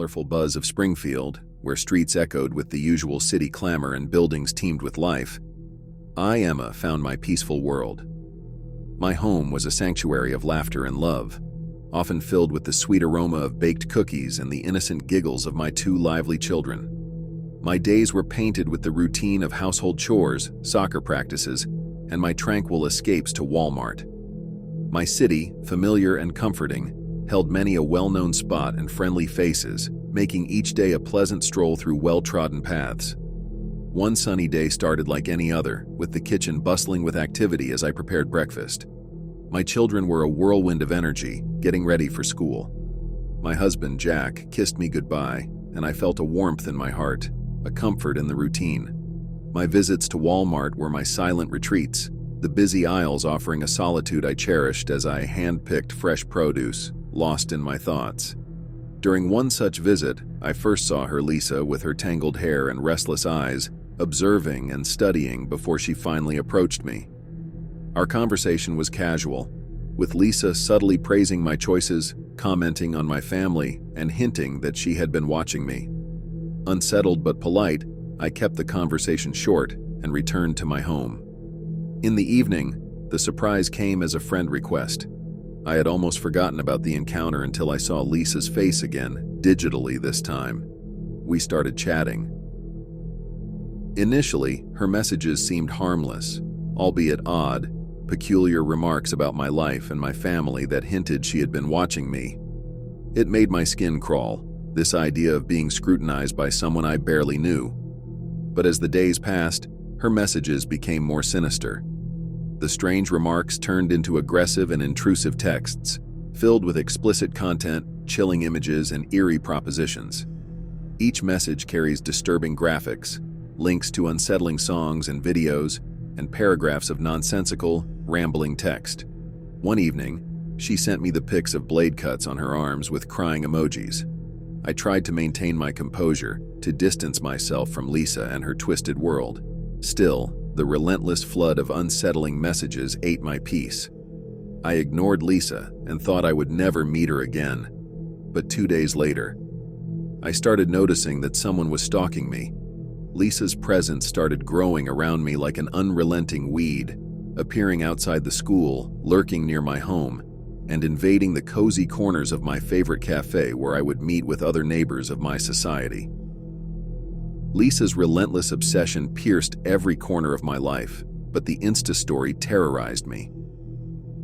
colorful buzz of Springfield, where streets echoed with the usual city clamor and buildings teemed with life, I, Emma, found my peaceful world. My home was a sanctuary of laughter and love, often filled with the sweet aroma of baked cookies and the innocent giggles of my two lively children. My days were painted with the routine of household chores, soccer practices, and my tranquil escapes to Walmart. My city, familiar and comforting, held many a well-known spot and friendly faces, making each day a pleasant stroll through well-trodden paths. One sunny day started like any other, with the kitchen bustling with activity as I prepared breakfast. My children were a whirlwind of energy, getting ready for school. My husband, Jack, kissed me goodbye, and I felt a warmth in my heart, a comfort in the routine. My visits to Walmart were my silent retreats, the busy aisles offering a solitude I cherished as I hand-picked fresh produce, lost in my thoughts. During one such visit, I first saw her Lisa with her tangled hair and restless eyes, observing and studying before she finally approached me. Our conversation was casual, with Lisa subtly praising my choices, commenting on my family, and hinting that she had been watching me. Unsettled but polite, I kept the conversation short and returned to my home. In the evening, the surprise came as a friend request. I had almost forgotten about the encounter until I saw Lisa's face again, digitally this time. We started chatting. Initially, her messages seemed harmless, albeit odd, peculiar remarks about my life and my family that hinted she had been watching me. It made my skin crawl, this idea of being scrutinized by someone I barely knew. But as the days passed, her messages became more sinister. The strange remarks turned into aggressive and intrusive texts, filled with explicit content, chilling images, and eerie propositions. Each message carries disturbing graphics, links to unsettling songs and videos, and paragraphs of nonsensical, rambling text. One evening, she sent me the pics of blade cuts on her arms with crying emojis. I tried to maintain my composure, to distance myself from Lisa and her twisted world. Still, the relentless flood of unsettling messages ate my peace. I ignored Lisa and thought I would never meet her again. But 2 days later, I started noticing that someone was stalking me. Lisa's presence started growing around me like an unrelenting weed, appearing outside the school, lurking near my home, and invading the cozy corners of my favorite cafe where I would meet with other neighbors of my society. Lisa's relentless obsession pierced every corner of my life, but the Insta story terrorized me.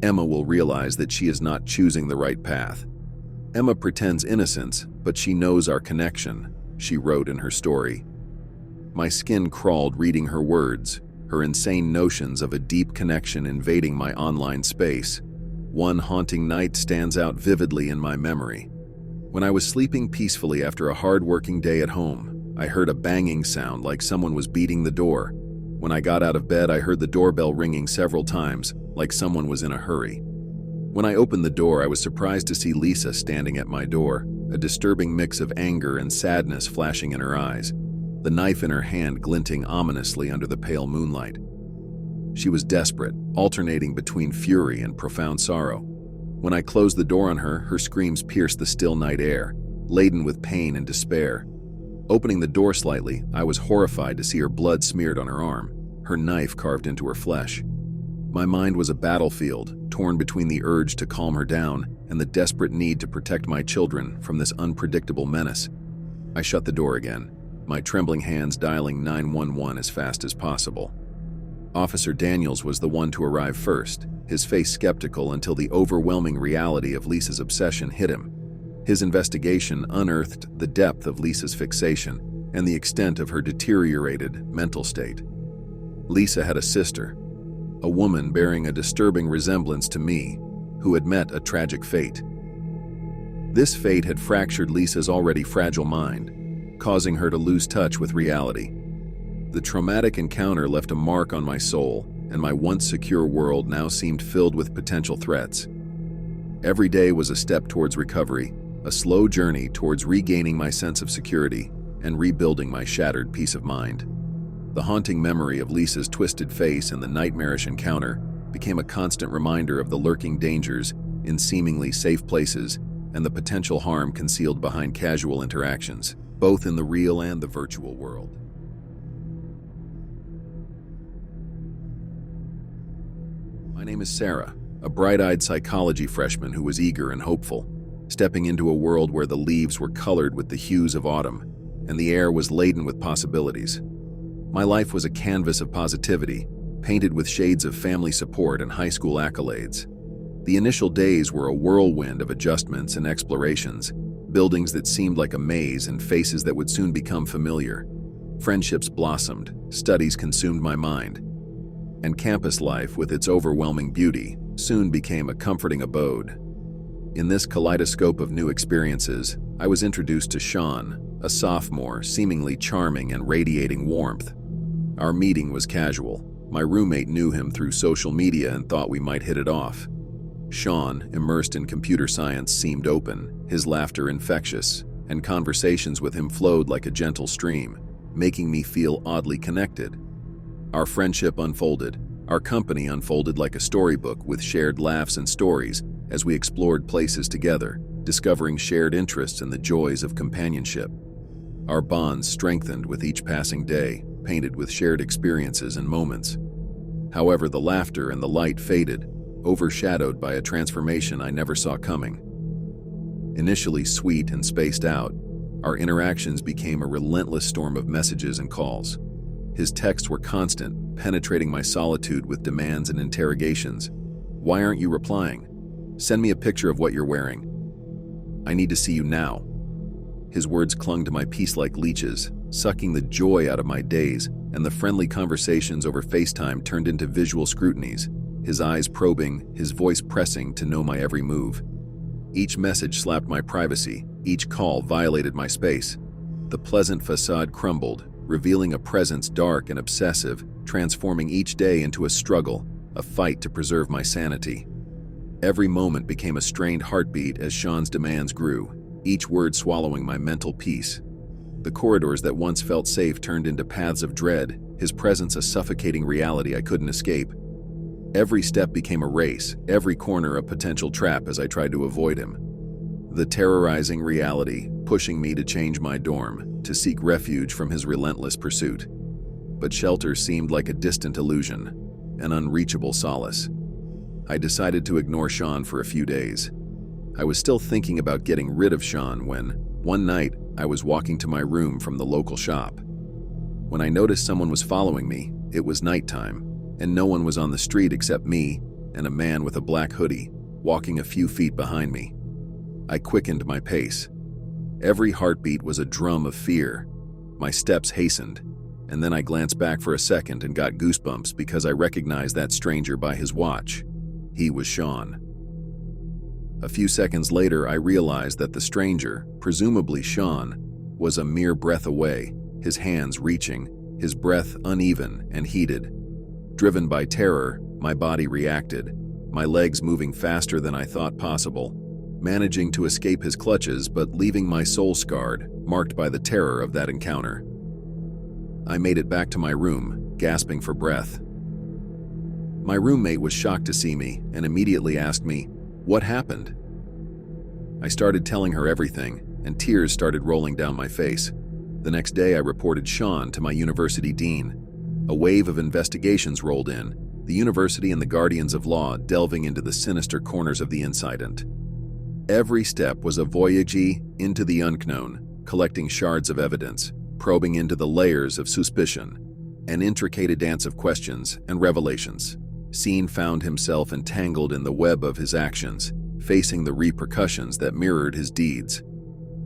Emma will realize that she is not choosing the right path. Emma pretends innocence, but she knows our connection, she wrote in her story. My skin crawled reading her words, her insane notions of a deep connection invading my online space. One haunting night stands out vividly in my memory. When I was sleeping peacefully after a hard-working day at home, I heard a banging sound like someone was beating the door. When I got out of bed, I heard the doorbell ringing several times, like someone was in a hurry. When I opened the door, I was surprised to see Lisa standing at my door, a disturbing mix of anger and sadness flashing in her eyes, the knife in her hand glinting ominously under the pale moonlight. She was desperate, alternating between fury and profound sorrow. When I closed the door on her, her screams pierced the still night air, laden with pain and despair. Opening the door slightly, I was horrified to see her blood smeared on her arm, her knife carved into her flesh. My mind was a battlefield, torn between the urge to calm her down and the desperate need to protect my children from this unpredictable menace. I shut the door again, my trembling hands dialing 911 as fast as possible. Officer Daniels was the one to arrive first, his face skeptical until the overwhelming reality of Lisa's obsession hit him. His investigation unearthed the depth of Lisa's fixation and the extent of her deteriorated mental state. Lisa had a sister, a woman bearing a disturbing resemblance to me, who had met a tragic fate. This fate had fractured Lisa's already fragile mind, causing her to lose touch with reality. The traumatic encounter left a mark on my soul, and my once secure world now seemed filled with potential threats. Every day was a step towards recovery, a slow journey towards regaining my sense of security and rebuilding my shattered peace of mind. The haunting memory of Lisa's twisted face and the nightmarish encounter became a constant reminder of the lurking dangers in seemingly safe places and the potential harm concealed behind casual interactions, both in the real and the virtual world. My name is Sarah, a bright-eyed psychology freshman who was eager and hopeful, stepping into a world where the leaves were colored with the hues of autumn, and the air was laden with possibilities. My life was a canvas of positivity, painted with shades of family support and high school accolades. The initial days were a whirlwind of adjustments and explorations, buildings that seemed like a maze and faces that would soon become familiar. Friendships blossomed, studies consumed my mind, and campus life, with its overwhelming beauty, soon became a comforting abode. In this kaleidoscope of new experiences, I was introduced to Sean, a sophomore, seemingly charming and radiating warmth. Our meeting was casual. My roommate knew him through social media and thought we might hit it off. Sean, immersed in computer science, seemed open, his laughter infectious, and conversations with him flowed like a gentle stream, making me feel oddly connected. Our friendship unfolded. Our company unfolded like a storybook with shared laughs and stories as we explored places together, discovering shared interests and the joys of companionship. Our bonds strengthened with each passing day, painted with shared experiences and moments. However, the laughter and the light faded, overshadowed by a transformation I never saw coming. Initially sweet and spaced out, our interactions became a relentless storm of messages and calls. His texts were constant, penetrating my solitude with demands and interrogations. "Why aren't you replying? Send me a picture of what you're wearing. I need to see you now." His words clung to my peace like leeches, sucking the joy out of my days, and the friendly conversations over FaceTime turned into visual scrutinies, his eyes probing, his voice pressing to know my every move. Each message slapped my privacy, each call violated my space. The pleasant facade crumbled, revealing a presence dark and obsessive, transforming each day into a struggle, a fight to preserve my sanity. Every moment became a strained heartbeat as Sean's demands grew, each word swallowing my mental peace. The corridors that once felt safe turned into paths of dread, his presence a suffocating reality I couldn't escape. Every step became a race, every corner a potential trap as I tried to avoid him. The terrorizing reality, pushing me to change my dorm, to seek refuge from his relentless pursuit. But shelter seemed like a distant illusion, an unreachable solace. I decided to ignore Sean for a few days. I was still thinking about getting rid of Sean when, one night, I was walking to my room from the local shop. When I noticed someone was following me, it was nighttime, and no one was on the street except me and a man with a black hoodie, walking a few feet behind me. I quickened my pace. Every heartbeat was a drum of fear. My steps hastened, and then I glanced back for a second and got goosebumps because I recognized that stranger by his watch. He was Sean. A few seconds later, I realized that the stranger, presumably Sean, was a mere breath away, his hands reaching, his breath uneven and heated. Driven by terror, my body reacted, my legs moving faster than I thought possible, managing to escape his clutches but leaving my soul scarred, marked by the terror of that encounter. I made it back to my room, gasping for breath. My roommate was shocked to see me and immediately asked me, "What happened?" I started telling her everything, and tears started rolling down my face. The next day, I reported Sean to my university dean. A wave of investigations rolled in, the university and the guardians of law delving into the sinister corners of the incident. Every step was a voyage into the unknown, collecting shards of evidence, probing into the layers of suspicion, an intricate dance of questions and revelations. Sean found himself entangled in the web of his actions, facing the repercussions that mirrored his deeds.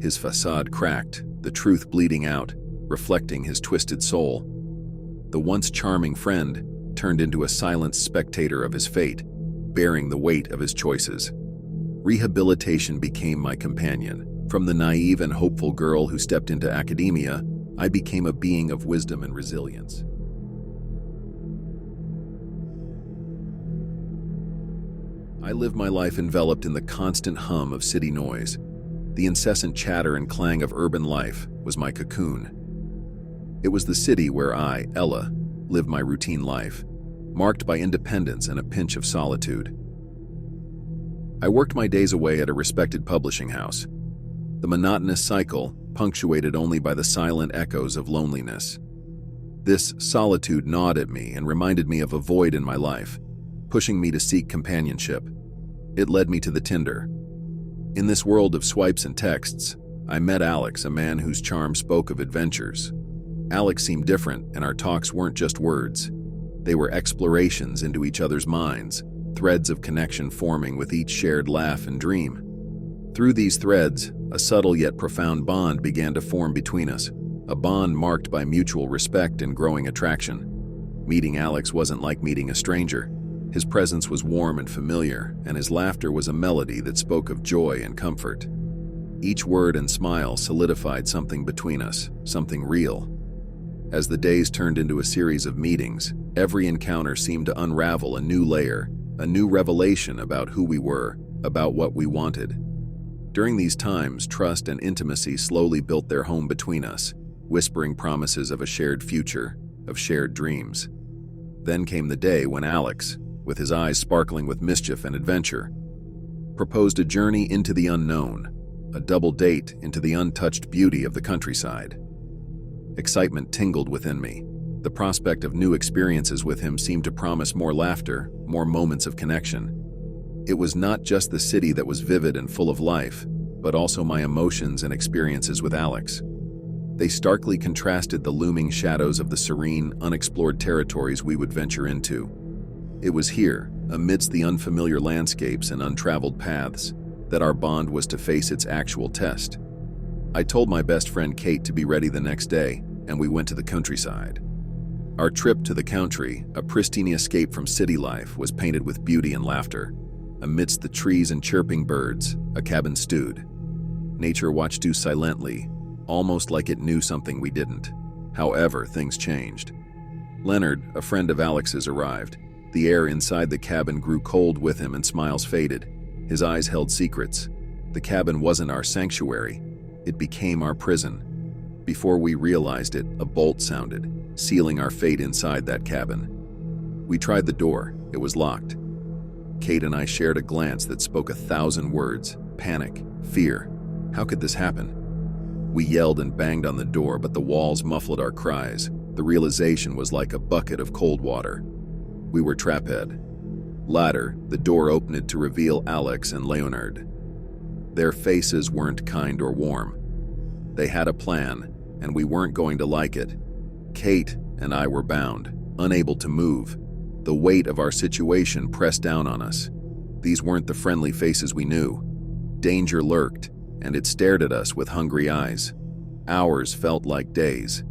His facade cracked, the truth bleeding out, reflecting his twisted soul. The once charming friend turned into a silent spectator of his fate, bearing the weight of his choices. Rehabilitation became my companion. From the naive and hopeful girl who stepped into academia, I became a being of wisdom and resilience. I lived my life enveloped in the constant hum of city noise. The incessant chatter and clang of urban life was my cocoon. It was the city where I, Ella, lived my routine life, marked by independence and a pinch of solitude. I worked my days away at a respected publishing house. The monotonous cycle, punctuated only by the silent echoes of loneliness. This solitude gnawed at me and reminded me of a void in my life, pushing me to seek companionship. It led me to the Tinder. In this world of swipes and texts, I met Alex, a man whose charm spoke of adventures. Alex seemed different, and our talks weren't just words. They were explorations into each other's minds, threads of connection forming with each shared laugh and dream. Through these threads, a subtle yet profound bond began to form between us, a bond marked by mutual respect and growing attraction. Meeting Alex wasn't like meeting a stranger. His presence was warm and familiar, and his laughter was a melody that spoke of joy and comfort. Each word and smile solidified something between us, something real. As the days turned into a series of meetings, every encounter seemed to unravel a new layer, a new revelation about who we were, about what we wanted. During these times, trust and intimacy slowly built their home between us, whispering promises of a shared future, of shared dreams. Then came the day when Alex, with his eyes sparkling with mischief and adventure, proposed a journey into the unknown, a double date into the untouched beauty of the countryside. Excitement tingled within me. The prospect of new experiences with him seemed to promise more laughter, more moments of connection. It was not just the city that was vivid and full of life, but also my emotions and experiences with Alex. They starkly contrasted the looming shadows of the serene, unexplored territories we would venture into. It was here, amidst the unfamiliar landscapes and untraveled paths, that our bond was to face its actual test. I told my best friend Kate to be ready the next day, and we went to the countryside. Our trip to the country, a pristine escape from city life, was painted with beauty and laughter. Amidst the trees and chirping birds, a cabin stood. Nature watched us silently, almost like it knew something we didn't. However, things changed. Leonard, a friend of Alex's, arrived. The air inside the cabin grew cold with him and smiles faded. His eyes held secrets. The cabin wasn't our sanctuary. It became our prison. Before we realized it, a bolt sounded, sealing our fate inside that cabin. We tried the door. It was locked. Kate and I shared a glance that spoke 1,000 words. Panic, fear. How could this happen? We yelled and banged on the door, but the walls muffled our cries. The realization was like a bucket of cold water. We were trapped. Later, the door opened to reveal Alex and Leonard. Their faces weren't kind or warm. They had a plan, and we weren't going to like it. Kate and I were bound, unable to move. The weight of our situation pressed down on us. These weren't the friendly faces we knew. Danger lurked, and it stared at us with hungry eyes. Hours felt like days.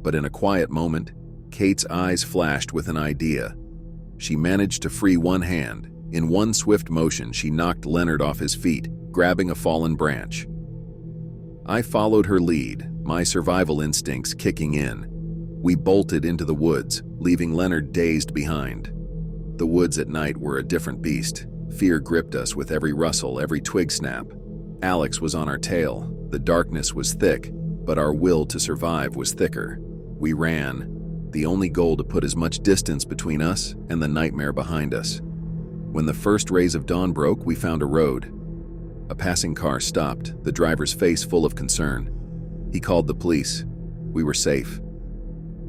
But in a quiet moment, Kate's eyes flashed with an idea. She managed to free one hand. In one swift motion, she knocked Leonard off his feet, grabbing a fallen branch. I followed her lead, my survival instincts kicking in. We bolted into the woods, leaving Leonard dazed behind. The woods at night were a different beast. Fear gripped us with every rustle, every twig snap. Alex was on our tail. The darkness was thick, but our will to survive was thicker. We ran, the only goal to put as much distance between us and the nightmare behind us. When the first rays of dawn broke, we found a road. A passing car stopped, the driver's face full of concern. He called the police. We were safe.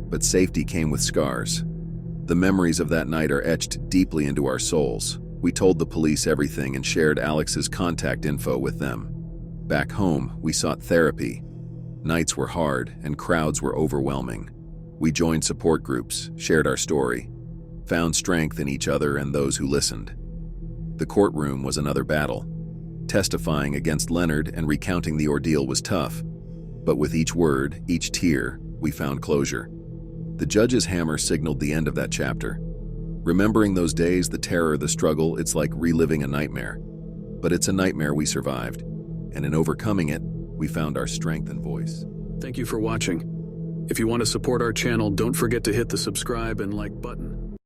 But safety came with scars. The memories of that night are etched deeply into our souls. We told the police everything and shared Alex's contact info with them. Back home, we sought therapy. Nights were hard and crowds were overwhelming. We joined support groups, shared our story, found strength in each other and those who listened. The courtroom was another battle. Testifying against Leonard and recounting the ordeal was tough, but with each word, each tear, we found closure. The judge's hammer signaled the end of that chapter. Remembering those days, the terror, the struggle, it's like reliving a nightmare. But it's a nightmare we survived, and in overcoming it, we found our strength and voice. Thank you for watching. If you want to support our channel, don't forget to hit the subscribe and like button.